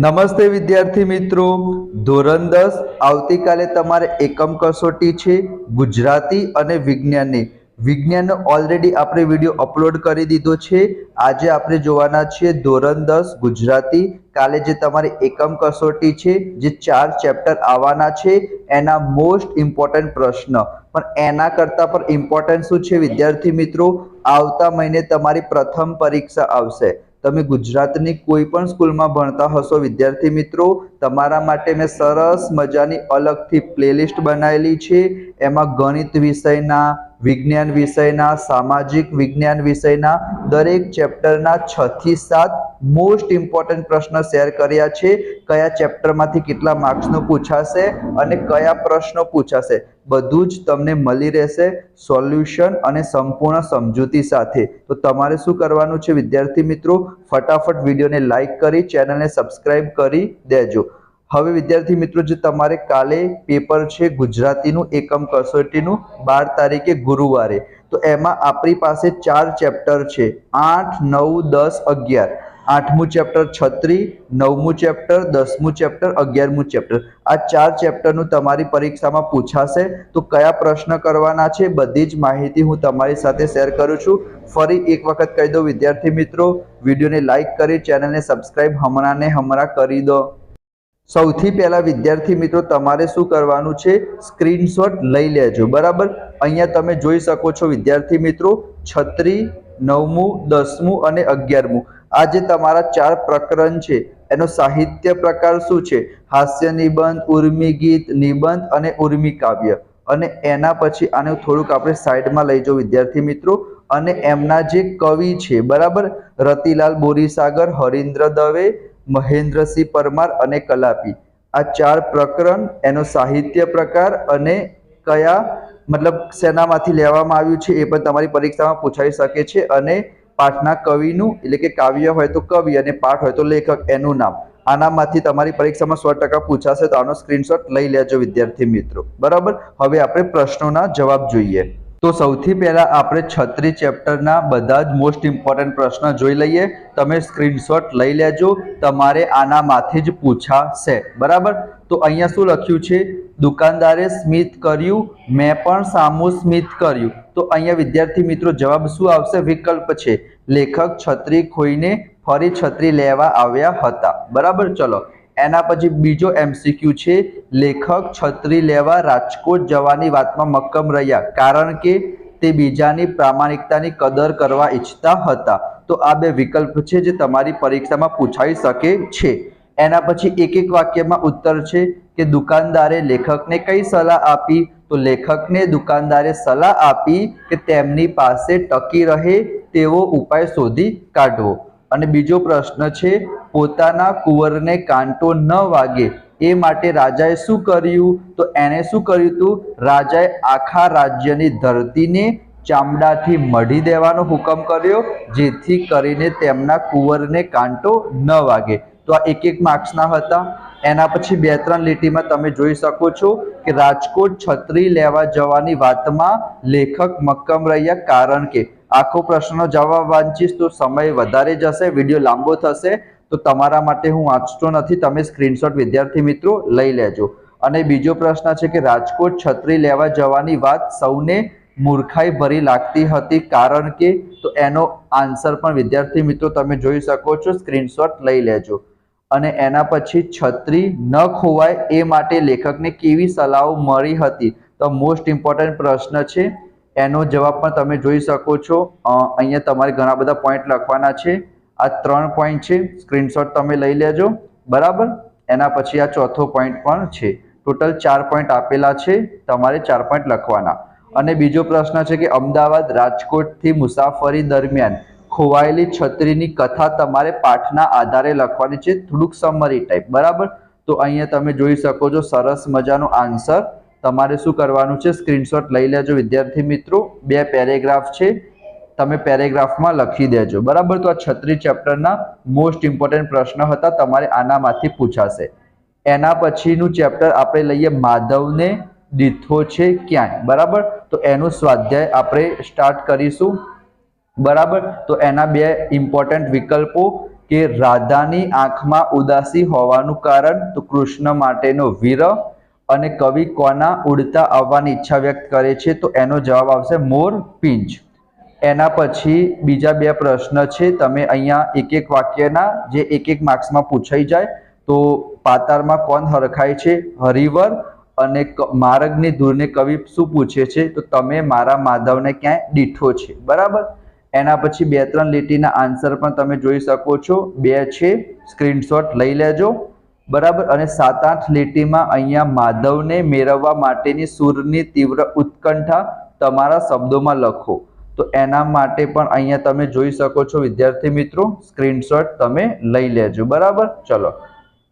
નમસ્તે વિદ્યાર્થી મિત્રો, ધોરણ 10 આવતીકાલે તમારે એકમ કસોટી છે ગુજરાતી અને વિજ્ઞાનની. વિજ્ઞાનનો ઓલરેડી આપણે વિડીયો અપલોડ કરી દીધો છે. આજે આપણે જોવાના છીએ ધોરણ 10 ગુજરાતી. કાલે જે તમારી એકમ કસોટી છે, જે 4 ચેપ્ટર આવવાના છે, એના મોસ્ટ ઇમ્પોર્ટન્ટ પ્રશ્ન. પણ એના કરતાં પણ ઇમ્પોર્ટન્ટ શું છે વિદ્યાર્થી મિત્રો, આવતા મહિને તમારી પ્રથમ પરીક્ષા આવશે. તમે ગુજરાતની કોઈ પણ સ્કૂલમાં ભણતા હશો વિદ્યાર્થી મિત્રો, તમારા માટે મેં સરસ મજાની અલગથી પ્લેલિસ્ટ બનાવેલી છે. એમાં ગણિત વિષયના, વિજ્ઞાન વિષયના, સામાજિક વિજ્ઞાન વિષયના દરેક ચેપ્ટરના 6 થી 7 મોસ્ટ ઇમ્પોર્ટન્ટ પ્રશ્ન શેર કર્યા છે. કયા ચેપ્ટરમાંથી કેટલા માર્ક્સનો પૂછાશે અને કયા પ્રશ્નો પૂછાશે, બધું જ તમને મળી રહેશે સોલ્યુશન અને સંપૂર્ણ સમજૂતી સાથે. તો તમારે શું કરવાનું છે વિદ્યાર્થી મિત્રો, ફટાફટ વિડીયોને લાઈક કરી ચેનલને સબસ્ક્રાઇબ કરી દેજો. હવે વિદ્યાર્થી મિત્રો, જે તમારે કાલે પેપર છે ગુજરાતીનું એકમ કસોટીનું 12 તારીખે ગુરુવારે, તો એમાં આપણી પાસે 4 ચેપ્ટર છે, 8, 9, 10, 11. 8મું ચેપ્ટર છત્રી, 9મું ચેપ્ટર, 10મું ચેપ્ટર, 11મું ચેપ્ટર. આ 4 ચેપ્ટરનું તમારી પરીક્ષામાં પૂછાશે. તો કયા પ્રશ્ન કરવાના છે બધી જ માહિતી હું તમારી સાથે શેર કરું છું. ફરી એક વખત કહી દો વિદ્યાર્થી મિત્રો, વિડીયોને લાઈક કરી ચેનલને સબસ્ક્રાઇબ હમણાં કરી દો. સૌથી પહેલા વિદ્યાર્થી મિત્રો, તમારે શું કરવાનું છે, સ્ક્રીનશોટ લઈ લેજો. બરાબર, અહીંયા તમે જોઈ શકો છો વિદ્યાર્થી મિત્રો, છત્રી, 9મું, 10મું અને 11મું. આ જે તમારા 4 પ્રકરણ છે, એનો સાહિત્ય પ્રકાર શું છે, હાસ્ય નિબંધ, ઉર્મી ગીત, નિબંધ અને ઉર્મી કાવ્ય. અને એના પછી આને થોડુંક આપણે સાઈડમાં લઈ જાઓ વિદ્યાર્થી મિત્રો, અને એમના જે કવિ છે, બરાબર, રતિલાલ બોરીસાગર, હરીન્દ્ર દવે, મહેન્દ્રસિંહ પરમાર અને કલાપી. આ 4 પ્રકરણ, એનો સાહિત્ય પ્રકાર અને કયા મતલબ શેનામાંથી લેવામાં આવ્યું છે એ પણ તમારી પરીક્ષામાં પૂછાઈ શકે છે. અને પાઠના કવિનું, એટલે કે કાવ્ય હોય તો કવિ અને પાઠ હોય તો લેખક, એનું નામ. આનામાંથી તમારી પરીક્ષામાં 100% પૂછાશે. તો આનો સ્ક્રીનશોટ લઈ લેજો વિદ્યાર્થી મિત્રો. બરાબર, હવે આપણે પ્રશ્નોના જવાબ જોઈએ. તો સૌથી પહેલા આપણે છત્રી ચેપ્ટરના બધા જ મોસ્ટ ઇમ્પોર્ટન્ટ પ્રશ્ન જોઈ લઈએ. તમે સ્ક્રીનશોટ લઈ લેજો, તમારે આનામાંથી જ પૂછાશે. બરાબર, તો અહીંયા શું લખ્યું છે, દુકાનદારે સ્મિત કર્યું, મેં પણ સામું સ્મિત કર્યું. તો અહીંયા વિદ્યાર્થી મિત્રો જવાબ શું આવશે, વિકલ્પ છે. લેખક છત્રી ખોઈને ફરી છત્રી લેવા આવ્યા હતા. બરાબર, ચલો એના પછી બીજો MCQ છે, લેખક છત્રી લેવા રાજકોટ જવાની વાતમાં મક્કમ રહ્યા કારણ કે તે બીજાની પ્રામાણિકતાની કદર કરવા ઈચ્છતા હતા. તો આ 2 વિકલ્પ છે જે તમારી પરીક્ષામાં પૂછાઈ શકે છે. એના પછી એક વાક્યમાં ઉત્તર છે કે દુકાનદારે લેખકને કઈ સલાહ આપી. તો લેખકને દુકાનદારે સલાહ આપી કે તેમની પાસે ટકી રહે તેવો ઉપાય શોધી કાઢવો. અને બીજો પ્રશ્ન છે, પોતાના કુંવરને કાંટો ન વાગે એ માટે રાજાએ શું કર્યું. તો એને શું કર્યું હતું, રાજાએ આખા રાજ્યની ધરતીને ચામડાથી મઢી દેવાનો હુકમ કર્યો, જેથી કરીને તેમના કુંવરને કાંટો ન વાગે. તો આ એક માર્ક્સના હતા. એના પછી 2-3 લીટીમાં તમે જોઈ શકો છો કે રાજકોટ છત્રી લેવા જવાની વાતમાં લેખક મક્કમ રહ્યા કારણ કે. આખો પ્રશ્નનો જવાબ વાંચીશ તો સમય વધારે જશે, વિડીયો લાંબો થશે. તો તમારા માટે હું વાંચતો નથી, તમે સ્ક્રીનશોટ વિદ્યાર્થી મિત્રો લઈ લેજો. અને બીજો પ્રશ્ન છે કે રાજકોટ છત્રી લેવા જવાની વાત સૌને મૂર્ખાઈ ભરી લાગતી હતી કારણ કે. તો એનો આન્સર પણ વિદ્યાર્થી મિત્રો તમે જોઈ શકો છો, સ્ક્રીનશોટ લઈ લેજો. અને એના પછી છત્રી ન ખોવાય એ માટે લેખકને કેવી સલાહો મળી હતી. તો મોસ્ટ ઇમ્પોર્ટન્ટ પ્રશ્ન છે, એનો જવાબ પણ તમે જોઈ શકો છો. અહીંયા તમારે ઘણા બધા પોઈન્ટ લખવાના છે. આ 3 પોઈન્ટ છે, સ્ક્રીનશોટ તમે લઈ લેજો. બરાબર, એના પછી આ ચોથો પોઈન્ટ પણ છે. ટોટલ 4 પોઈન્ટ આપેલા છે, તમારે 4 પોઈન્ટ લખવાના. અને બીજો પ્રશ્ન છે કે અમદાવાદ રાજકોટથી મુસાફરી દરમિયાન ખોવાયેલી છત્રીની કથા તમારે પાઠના આધારે લખવાની છે, થોડુંક સમરી ટાઈપ. બરાબર, તો અહીંયા તમે જોઈ શકો છો સરસ મજાનો આન્સર. તમારે શું કરવાનું છે, સ્ક્રીનશોટ લઈ લેજો વિદ્યાર્થી મિત્રો. 2 પેરેગ્રાફ છે, તમે પેરેગ્રાફમાં લખી દેજો. બરાબર, તો આ છત્રી ચેપ્ટરના મોસ્ટ ઇમ્પોર્ટન્ટ પ્રશ્ન હતા, તમારે આનામાંથી પૂછાશે. એના પછીનું ચેપ્ટર આપણે લઈએ, માધવને દીઠો છે ક્યાંય. બરાબર, તો એનું સ્વાધ્યાય આપણે સ્ટાર્ટ કરીશું. બરાબર, તો એના 2 ઇમ્પોર્ટન્ટ વિકલ્પો કે રાધાની આંખમાં ઉદાસી હોવાનું કારણ તો કૃષ્ણ માટેનો વિરહ, અને કવિ કોના ઉડતા આવવાની ઈચ્છા વ્યક્ત કરે છે તો એનો જવાબ આવશે મોર પીંછ. એના પછી બીજા બે પ્રશ્ન છે, તમે અહીંયા એક એક વાક્યના જે એક એક માર્ક્સમાં પૂછાઈ જાય. તો પાતાળમાં કોણ હરખાય છે? હરિવર. અને માર્ગની ધૂળને કવિ શું પૂછે છે તો તમે મારા માધવને ક્યાંય દીઠો છે. બરાબર. એના પછી 2-3 લીટીના આન્સર પણ તમે જોઈ શકો છો, 2 છે, સ્ક્રીનશોટ લઈ લેજો. બરાબર. અને 7-8 લીટીમાં અહીંયા માધવને મેળવવા માટેની સૂરની તીવ્ર ઉત્કંઠા તમારા શબ્દોમાં લખો. તો એના માટે પણ અહીંયા તમે જોઈ શકો છો વિદ્યાર્થી મિત્રો, સ્ક્રીનશોટ તમે લઈ લેજો. બરાબર. ચલો,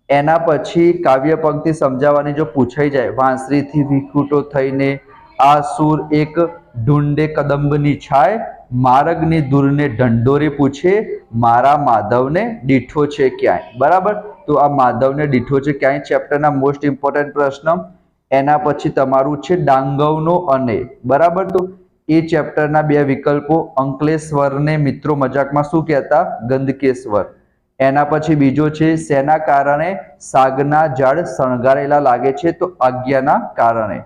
એના પછી કાવ્ય પંક્તિ સમજાવવાની જો પૂછાઈ જાય, વાંસળીથી વિખૂટો થઈને આ સૂર એક ઢૂંઢે કદંબની છાય, માર્ગની દૂરને ઢંઢોરે પૂછે મારા માધવને દીઠો છે ક્યાંય. બરાબર. તો આ માધવને દીઠો છે ક્યાંય ચેપ્ટરના મોસ્ટ ઇમ્પોર્ટન્ટ પ્રશ્ન. એના પછી તમારું છે ડાંગવનો અને. બરાબર. તો એ ચેપ્ટરના 2 વિકલ્પો, અંકલેશ્વરને મિત્રો મજાકમાં શું કહેતા? ગંદકેશ્વર. એના પછી બીજો છે શેના કારણે સાગના ઝાડ શણગારેલા લાગે છે તો આજ્ઞાના કારણે.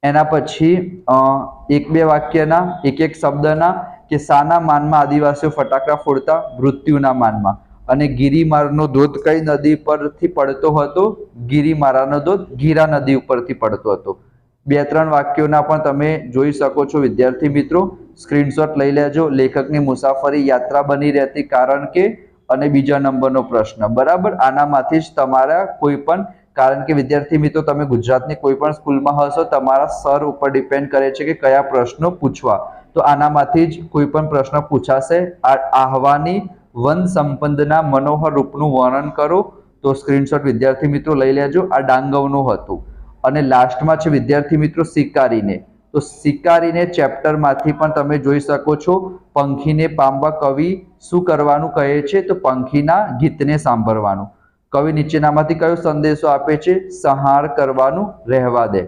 એના પછી 1-2 વાક્યના એક એક શબ્દના કે શાના માનમાં આદિવાસીઓ ફટાકડા ફોડતા? મૃત્યુના માનમાં. અને ગિરિમારાનો ધોધ કઈ નદી પરથી પડતો હતો? ગિરિમારાનો ધોધ ગીરા નદી ઉપરથી પડતો હતો. 2-3 વાક્યોના પણ તમે જોઈ શકો છો વિદ્યાર્થી મિત્રો, સ્ક્રીનશોટ લઈ લેજો. લેખકની મુસાફરી યાત્રા બની રહેતી કારણ કે, અને બીજા નંબરનો પ્રશ્ન. બરાબર. આનામાંથી જ તમારા કોઈ પણ, કારણ કે વિદ્યાર્થી મિત્રો તમે ગુજરાતની કોઈ પણ સ્કૂલમાં હશો, તમારા સર ઉપર ડિપેન્ડ કરે છે કે કયા પ્રશ્નો પૂછવા. તો આનામાંથી જ કોઈ પણ પ્રશ્ન પૂછાશે. આહવાની વન સંપદના મનોહર રૂપનું વર્ણન કરો. તો સ્ક્રીનશોટ વિદ્યાર્થી મિત્રો લઈ લેજો. આ ડાંગવનું હતું. અને લાસ્ટમાં છે વિદ્યાર્થી મિત્રો શિકારીને. તો શિકારીને ચેપ્ટરમાંથી પણ તમે જોઈ શકો છો, પંખીને પામવા કવિ શું કરવાનું કહે છે તો પંખીના ગીતને સાંભળવાનું. કવિ નીચેનામાંથી કયો સંદેશો આપે છે? સંહાર કરવાનું રહેવા દે.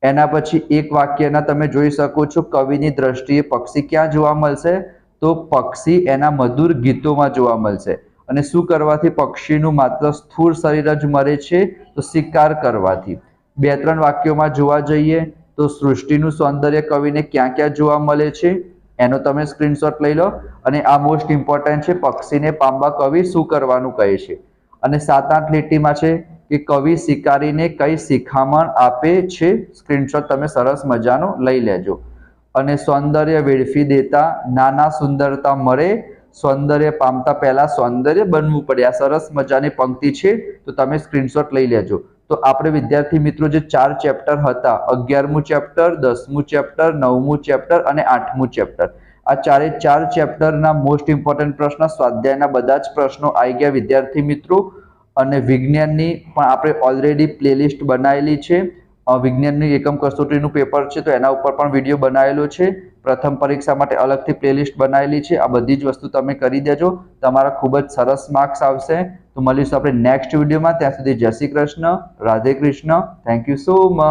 એના પછી એક વાક્યના તમે જોઈ શકો છો, કવિની દ્રષ્ટિએ પક્ષી ક્યાં જોવા મળશે તો પક્ષી એના મધુર ગીતોમાં જોવા મળશે. અને શું કરવાથી પક્ષીનું માત્ર સ્થૂળ શરીર જ મરે છે તો શિકાર કરવાથી. 2-3 વાક્યોમાં જોવા જઈએ તો સૃષ્ટિનું સૌંદર્ય કવિને ક્યાં ક્યાં જોવા મળે છે એનો તમે સ્ક્રીનશોટ લઈ લો. અને આ મોસ્ટ ઇમ્પોર્ટન્ટ છે, પક્ષીને પામવા કવિ શું કરવાનું કહે છે. અને 7-8 લીટીમાં છે કે કવિ શિકારીને કઈ શિખામણ આપે છે. સ્ક્રીનશોટ તમે સરસ મજાનો લઈ લેજો. અને સૌંદર્ય વેડફી દેતા નાના સુંદરતા મળે, સૌંદર્ય પામતા પહેલા સૌંદર્ય બનવું પડે. આ સરસ મજાની પંક્તિ છે, તો તમે સ્ક્રીનશોટ લઈ લેજો. તો આપણે વિદ્યાર્થી મિત્રો જે 4 ચેપ્ટર હતા, 11મું ચેપ્ટર, 10મું ચેપ્ટર, 9મું ચેપ્ટર અને 8મું ચેપ્ટર, આ 4 ચેપ્ટરના મોસ્ટ ઇમ્પોર્ટન્ટ પ્રશ્ન, સ્વાધ્યાયના બધા જ પ્રશ્નો આવી ગયા વિદ્યાર્થી મિત્રો. અને વિજ્ઞાનની પણ આપણે ઓલરેડી પ્લેલિસ્ટ બનાવેલી છે. વિજ્ઞાનની એકમ કસોટીનું પેપર છે તો એના ઉપર પણ વિડીયો બનાવેલો છે. પ્રથમ પરીક્ષા માટે અલગથી પ્લેલિસ્ટ બનાવેલી છે. આ બધી જ વસ્તુ તમે કરી દેજો, તમારા ખૂબ જ સરસ માર્ક્સ આવશે. તો મળીશું આપણે નેક્સ્ટ વિડીયોમાં. ત્યાં સુધી જય Shri Krishna, Radhe Krishna. Thank you so much.